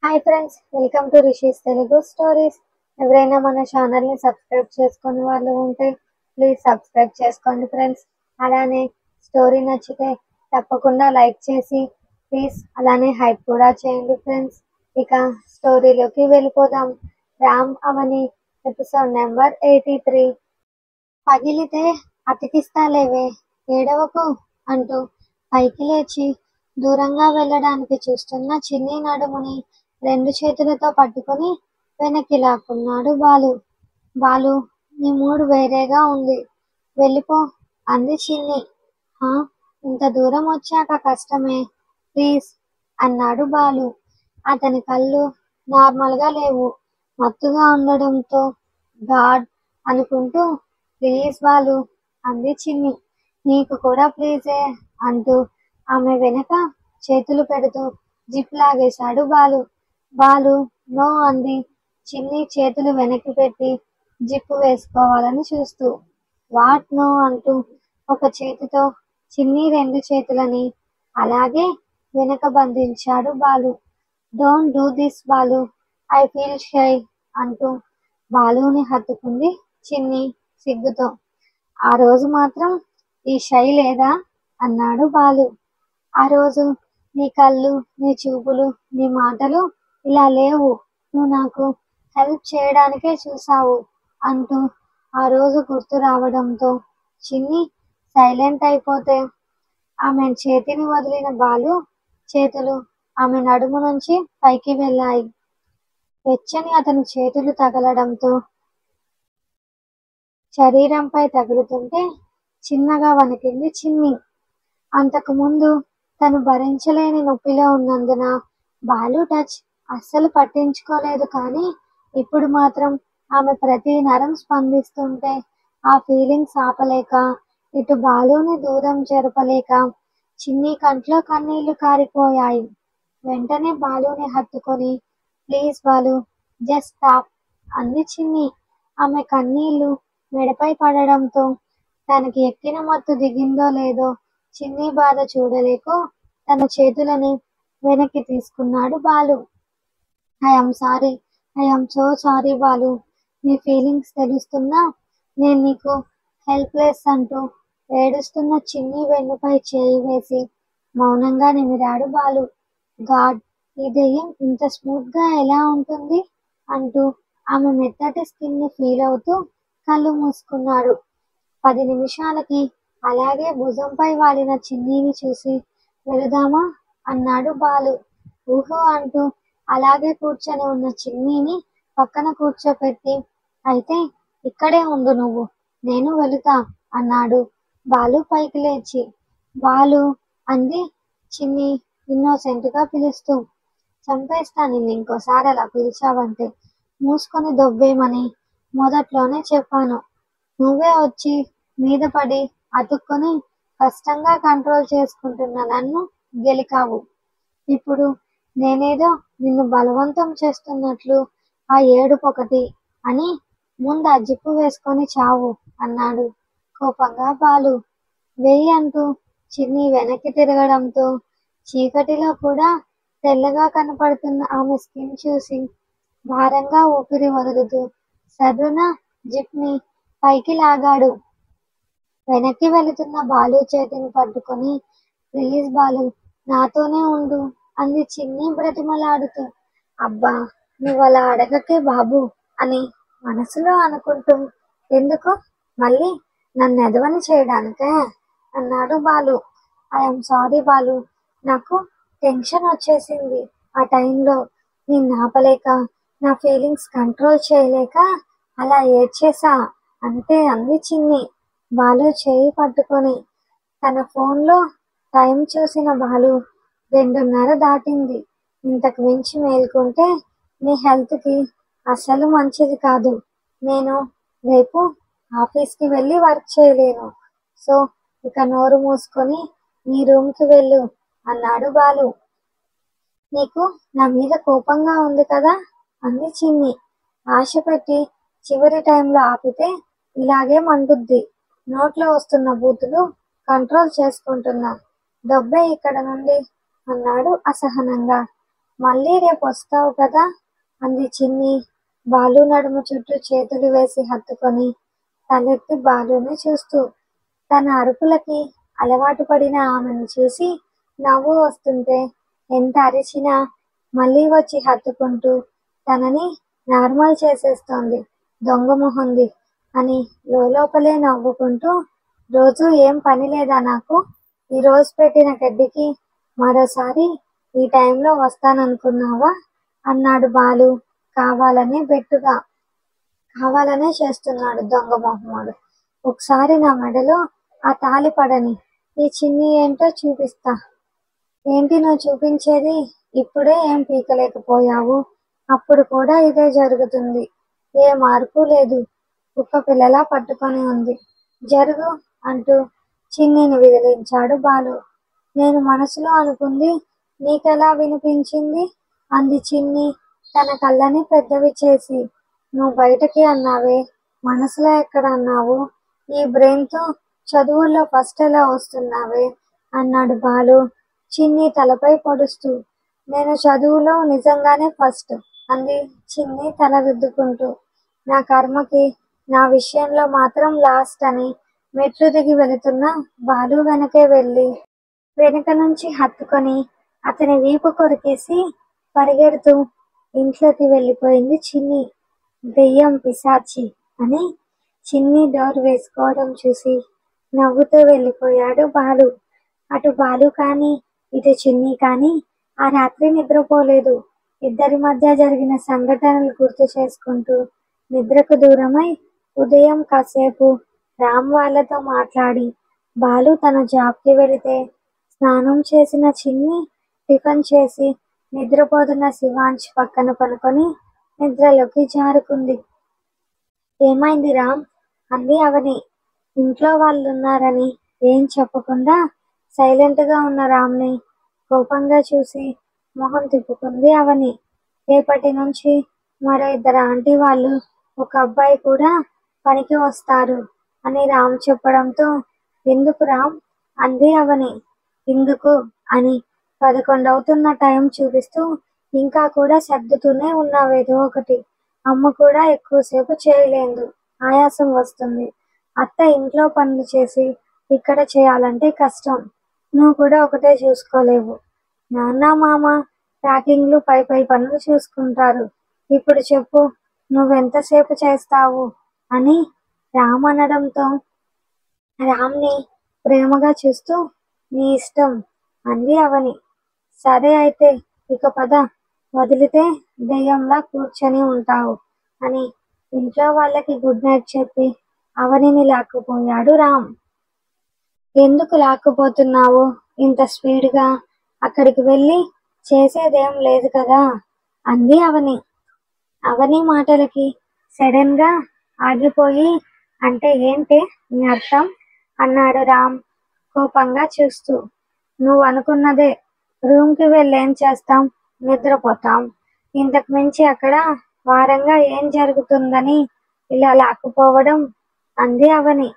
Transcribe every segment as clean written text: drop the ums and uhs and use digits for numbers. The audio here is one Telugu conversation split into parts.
Hi friends, welcome to rishis Telugu stories. ఎవరైనా మన ఛానల్ని సబ్స్క్రైబ్ చేసుకునే వాళ్ళు ఉంటే ప్లీజ్ సబ్స్క్రైబ్ చేసుకోండి ఫ్రెండ్స్. అలానే స్టోరీ నచ్చితే తప్పకుండా లైక్ చేసి ప్లీజ్ అలానే హైప్ కూడా చేయండి ఫ్రెండ్స్. ఇక స్టోరీలోకి వెళ్ళిపోదాం. రామ్ అవని ఎపిసోడ్ నెంబర్ 83. పగిలితే అతికిస్తాలేవే, ఏడవకు అంటూ పైకి లేచి దూరంగా వెళ్ళడానికి చూస్తున్న చిన్ని నడుముని రెండు చేతులతో పట్టుకుని వెనక్కి లాక్కున్నాడు బాలు. బాలు, నీ మూడు వేరేగా ఉంది, వెళ్ళిపో అంది చిన్ని. హా, ఇంత దూరం వచ్చాక కష్టమే, ప్లీజ్ అన్నాడు బాలు. అతని కళ్ళు నార్మల్గా లేవు, మత్తుగా ఉండడంతో గాడ్ అనుకుంటూ ప్లీజ్ బాలు అంది చిన్ని. నీకు కూడా ప్లీజే అంటూ ఆమె వెనక చేతులు పెడుతూ జిప్ లాగేశాడు బాలు. బాలు నో అంది చిన్ని చేతులు వెనక్కి పెట్టి జిప్పు వేసుకోవాలని చూస్తూ. వాట్ నో అంటూ ఒక చేతితో చిన్ని రెండు చేతులని అలాగే వెనక బంధించాడు Balu. Don't do this Balu, I feel shy అంటూ బాలుని హత్తుకుంది చిన్ని సిగ్గుతో. ఆ రోజు మాత్రం ఈ షై లేదా అన్నాడు బాలు. ఆ రోజు నీ కళ్ళు, నీ చూపులు, నీ మాటలు ఇలా లేవు, నువ్వు నాకు హెల్ప్ చేయడానికే చూసావు అంటూ ఆ రోజు గుర్తు రావడంతో చిన్ని సైలెంట్ అయిపోతే ఆమె చేతిని వదిలిన బాలు చేతులు ఆమె నడుము నుంచి పైకి వెళ్ళాయి. వెచ్చని అతని చేతులు తగలడంతో శరీరంపై తగులుతుంటే చిన్నగా వణికింది చిన్ని. అంతకు ముందు తను భరించలేని నొప్పిలో ఉన్నందున బాలు టచ్ అస్సలు పట్టించుకోలేదు. కానీ ఇప్పుడు మాత్రం ఆమె ప్రతి నరం స్పందిస్తుంటే ఆ ఫీలింగ్స్ ఆపలేక, ఇటు బాలుని దూరం జరపలేక చిన్ని కంట్లో కన్నీళ్లు కారిపోయాయి. వెంటనే బాలుని హత్తుకొని ప్లీజ్ బాలు, జస్ట్ స్టాప్ అంది చిన్ని. ఆమె కన్నీళ్లు మెడపై పడడంతో తనకి ఎక్కిన మత్తు దిగిందో లేదో చిన్ని బాధ చూడలేక తన చేతులని వెనక్కి తీసుకున్నాడు Balu. I'm sorry, I'm so sorry Balu, నీ ఫీలింగ్స్ తెలుస్తున్నా నేను నీకు హెల్ప్లెస్ అంటూ ఏడుస్తున్న చిన్ని వెన్నుపై చేయి వేసి మౌనంగా నిమిరాడు బాలు. గాడ్, ఈ దెయ్యం ఇంత స్మూత్ గా ఎలా ఉంటుంది అంటూ ఆమె మెత్తటి స్కిన్ ని ఫీల్ అవుతూ కళ్ళు మూసుకున్నాడు. 10 నిమిషాలకి అలాగే భుజంపై వాలిన చిన్నీని చూసి వెళదామా అన్నాడు బాలు. ఊహు అంటూ అలాగే కూర్చొని ఉన్న చిన్నీని పక్కన కూర్చోపెట్టి అయితే ఇక్కడే ఉండు నువ్వు, నేను వెళుతా అన్నాడు బాలు పైకి లేచి. బాలు అంది చిన్ని ఇన్నోసెంట్ గా పిలుస్తూ. చంపేస్తా నిన్ను ఇంకోసారి అలా పిలిచావంటే, మూసుకొని దొబ్బేమని మొదట్లోనే చెప్పాను. నువ్వే వచ్చి మీద పడి అతుక్కొని కష్టంగా కంట్రోల్ చేసుకుంటున్న నన్ను గెలికావు. ఇప్పుడు నేనేదో నిన్ను బలవంతం చేస్తున్నట్లు ఆ ఏడుపొకటి అని ముందు ఆ జిప్పు వేసుకొని చావు అన్నాడు కోపంగా బాలు. వెయ్యి అంటూ చిన్ని వెనక్కి తిరగడంతో చీకటిలో కూడా తెల్లగా కనపడుతున్న ఆమె స్కిన్ చూసి భారంగా ఊపిరి వదులుతూ సర్రున జిప్ ని పైకి లాగాడు. వెనక్కి వెళుతున్న బాలు చేతిని పట్టుకొని ప్లీజ్ బాలు, నాతోనే ఉండు అంది చిన్ని బ్రతిమలాడుతూ. అబ్బా, నువ్వలా అడగకే బాబు అని మనసులో అనుకుంటూ ఎందుకు మళ్ళీ నన్ను ఎదవని చేయడానికే అన్నాడు బాలు. ఐఎమ్ సారీ బాలు, నాకు టెన్షన్ వచ్చేసింది. ఆ టైంలో నేను ఆపలేక, నా ఫీలింగ్స్ కంట్రోల్ చేయలేక అలా ఏడ్చేసా అంతే అంది చిన్ని బాలు చేయి పట్టుకొని. తన ఫోన్లో టైం చూసిన బాలు 2:30 దాటింది. ఇంతకు మించి మేల్కొంటే నీ హెల్త్కి అస్సలు మంచిది కాదు. నేను రేపు ఆఫీస్కి వెళ్ళి వర్క్ చేయలేను. సో ఇక నోరు మూసుకొని నీ రూమ్కి వెళ్ళు అన్నాడు బాలు. నీకు నా మీద కోపంగా ఉంది కదా అంది చిన్ని. ఆశ పెట్టి చివరి టైంలో ఆపితే ఇలాగే మండుద్ది. నోట్లో వస్తున్న బూతులు కంట్రోల్ చేసుకుంటున్నా, డబ్బే ఇక్కడ నుండి అన్నాడు అసహనంగా. మళ్ళీ రేపు వస్తావు కదా అంది చిన్ని. బాలు నడుము చుట్టూ చేతులు వేసి హత్తుకొని తలెత్తి బాలుని చూస్తూ. తన అరుపులకి అలవాటు పడిన ఆమెను చూసి నవ్వు వస్తుంటే ఎంత అరిచినా మళ్ళీ వచ్చి హత్తుకుంటూ తనని నార్మల్ చేసేస్తోంది. దొంగ మొహంది అని లోపలే నవ్వుకుంటూ, రోజు ఏం పని లేదా నాకు? ఈరోజు పెట్టిన గడ్డికి మరోసారి ఈ టైంలో వస్తాననుకున్నావా అన్నాడు బాలు కావాలనే బెట్టుగా. కావాలనే చేస్తున్నాడు దొంగ మొహమాడు. ఒకసారి నా మెడలో ఆ తాళి పడని, ఈ చిన్ని ఏంటో చూపిస్తా. ఏంటి నువ్వు చూపించేది? ఇప్పుడే ఏం పీకలేకపోయావు, అప్పుడు కూడా ఇదే జరుగుతుంది. ఏ మార్పు లేదు. కుక్క పిల్లలా పట్టుకొని ఉంది. జరుగు అంటూ చిన్నిని విదిలించాడు బాలు. నేను మనసులో అనుకుంది నీకెలా వినిపించింది అంది చిన్ని తన కళ్ళని పెద్దవి చేసి. నువ్వు బయటకి అన్నావే, మనసులో ఎక్కడ అన్నావు? ఈ బ్రెయిన్తో చదువుల్లో ఫస్ట్ ఎలా వస్తున్నావే అన్నాడు బాలు చిన్ని తలపై పొడుస్తూ. నేను చదువులో నిజంగానే ఫస్ట్ అంది చిన్ని తల రుద్దుకుంటూ. నా కర్మకి నా విషయంలో మాత్రం లాస్ట్ అని మెట్లు దిగి వెళుతున్న బాలు వెనకే వెళ్ళి వెనుక నుంచి హత్తుకొని అతని వీపు కొరికేసి పరిగెడుతూ ఇంట్లోకి వెళ్ళిపోయింది చిన్ని. దెయ్యం పిశాచి అని చిన్ని డోర్ వేసుకోవడం చూసి నవ్వుతూ వెళ్ళిపోయాడు బాలు. అటు బాలు కానీ ఇటు చిన్ని కానీ ఆ రాత్రి నిద్రపోలేదు. ఇద్దరి మధ్య జరిగిన సంఘటనలు గుర్తు చేసుకుంటూ నిద్రకు దూరమై ఉదయం కాసేపు రామ్ వాళ్ళతో మాట్లాడి బాలు తన జాబ్కి వెళితే స్నానం చేసిన చిన్ని టిఫిన్ చేసి నిద్రపోతున్న శివాంశ్ పక్కన పనుకొని నిద్రలోకి జారుకుంది. ఏమైంది రామ్ అంది అవని. ఇంట్లో వాళ్ళున్నారని ఏం చెప్పకుండా సైలెంట్గా ఉన్న రామ్ని కోపంగా చూసి మొహం తిప్పుకుంది అవని. రేపటి నుంచి మరో ఇద్దరు ఆంటీ వాళ్ళు ఒక అబ్బాయి కూడా పనికి వస్తారు అని రామ్ చెప్పడంతో ఎందుకు రామ్ అంది అవని. ఎందుకు అని 11 అవుతున్న టైం చూపిస్తూ ఇంకా కూడా సర్దుతూనే ఉన్నావేదో ఒకటి. అమ్మ కూడా ఎక్కువసేపు చేయలేదు, ఆయాసం వస్తుంది. అత్త ఇంట్లో పనులు చేసి ఇక్కడ చేయాలంటే కష్టం. నువ్వు కూడా ఒకటే చూసుకోలేవు. నాన్న మామ ప్యాకింగ్లు పై పనులు చూసుకుంటారు. ఇప్పుడు చెప్పు నువ్వెంతసేపు చేస్తావు అని రామ్ అనడంతో రామ్ని ప్రేమగా చూస్తూ నీ ఇష్టం అంది అవని. సరే అయితే ఇక పద, వదిలితే దెయ్యంలా కూర్చొని ఉంటావు అని ఇంట్లో వాళ్ళకి గుడ్ నైట్ చెప్పి అవనిని లాక్కుపోయాడు రామ్. ఎందుకు లాక్కుపోతున్నావు ఇంత స్పీడ్గా? అక్కడికి వెళ్ళి చేసేదేం లేదు కదా అంది అవని. అవని మాటలకి సడన్ గా ఆగిపోయి అంటే ఏంటి నీ అర్థం అన్నాడు రామ్ కోపంగా చూస్తూ. నువ్వు అనుకున్నదే, రూమ్కి వెళ్ళేం చేస్తాం, నిద్రపోతాం. ఇంతకు మించి అక్కడ వారంగా ఏం జరుగుతుందని ఇలా లాక్కుపోవడం అంది అవని.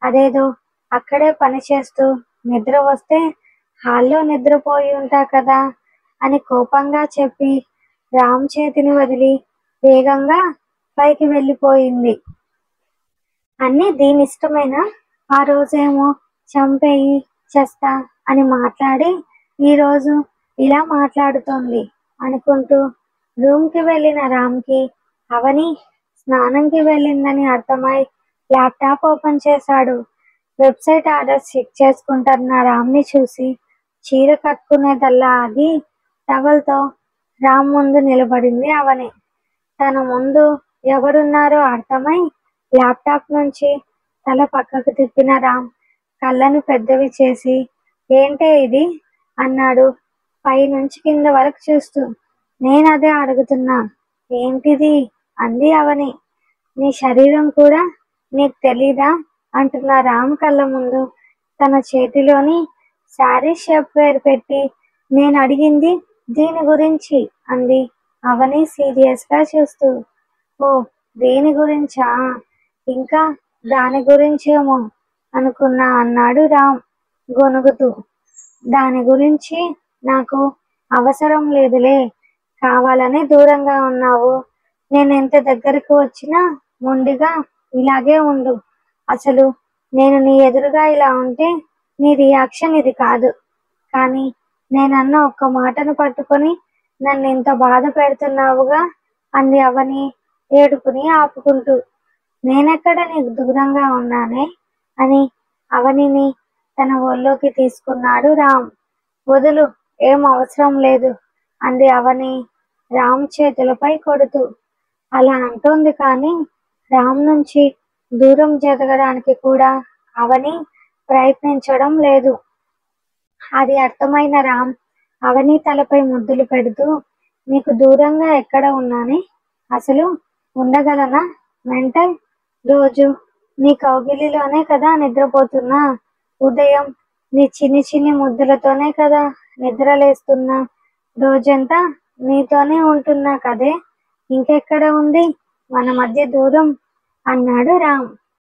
అదేదో అక్కడే పని చేస్తూ నిద్ర వస్తే హాల్లో నిద్రపోయి ఉంటా కదా అని కోపంగా చెప్పి రామ్ చేతిని వదిలి వేగంగా పైకి వెళ్ళిపోయింది. అన్నీ దీని ఇష్టమేనా? ఆ రోజేమో చంపేయి చేస్తా అని మాట్లాడి ఈరోజు ఇలా మాట్లాడుతోంది అనుకుంటూ రూమ్కి వెళ్ళిన రామ్కి అవని స్నానంకి వెళ్ళిందని అర్థమై ల్యాప్టాప్ ఓపెన్ చేశాడు. వెబ్సైట్ ఆర్డర్స్ చెక్ చేసుకుంటున్న రామ్ని చూసి చీర కట్టుకునేదల్లా ఆగి టవల్తో రామ్ ముందు నిలబడింది అవని. తన ముందు ఎవరున్నారో అర్థమై ల్యాప్టాప్ నుంచి తల పక్కకు తిప్పిన రామ్ కళ్ళను పెద్దవి చేసి ఏంటే ఇది అన్నాడు పై నుంచి కింద వరకు చూస్తూ. నేనదే అడుగుతున్నా, ఏంటిది అంది అవని. నీ శరీరం కూడా నీకు తెలీదా అంటున్న రామ్ కళ్ళ ముందు తన చేతిలోని శారీ షేప్ వేర్ పెట్టి నేను అడిగింది దీని గురించి అంది అవని సీరియస్గా చూస్తూ. ఓ దీని గురించా, ఇంకా దాని గురించేమో అనుకున్నా అన్నాడు రామ్ గొనుగుతూ. దాని గురించి నాకు అవసరం లేదులే, కావాలని దూరంగా ఉన్నావు. నేను ఎంత దగ్గరకు వచ్చినా మొండిగా ఇలాగే ఉండు. అసలు నేను నీ ఎదురుగా ఇలా ఉంటే నీ రియాక్షన్ ఇది కాదు. కానీ నేనన్న ఒక్క మాటను పట్టుకొని నన్ను ఇంత బాధ పెడుతున్నావుగా అంది అవని ఏడుపుని ఆపుకుంటూ. నేనెక్కడ నీకు దూరంగా ఉన్నానే అని అవనిని తన ఒళ్ళోకి తీసుకున్నాడు రామ్. వదులు, ఏం అవసరం లేదు అంది అవని రామ్ చేతులపై కొడుతూ. అలా అంటోంది కానీ రామ్ నుంచి దూరం జరగడానికి కూడా అవని ప్రయత్నించడం లేదు. అది అర్థమైన రామ్ అవని తలపై ముద్దులు పెడుతూ, నీకు దూరంగా ఎక్కడ ఉన్నానే, అసలు ఉండగలనా మెంటల్? రోజు నీ కౌగిలిలోనే కదా నిద్రపోతున్నా, ఉదయం నీ చిన్ని చిన్ని ముద్దులతోనే కదా నిద్రలేస్తున్నా, రోజంతా నీతోనే ఉంటున్నా కదే, ఇంకెక్కడ ఉంది మన మధ్య దూరం అన్నాడు రామ్.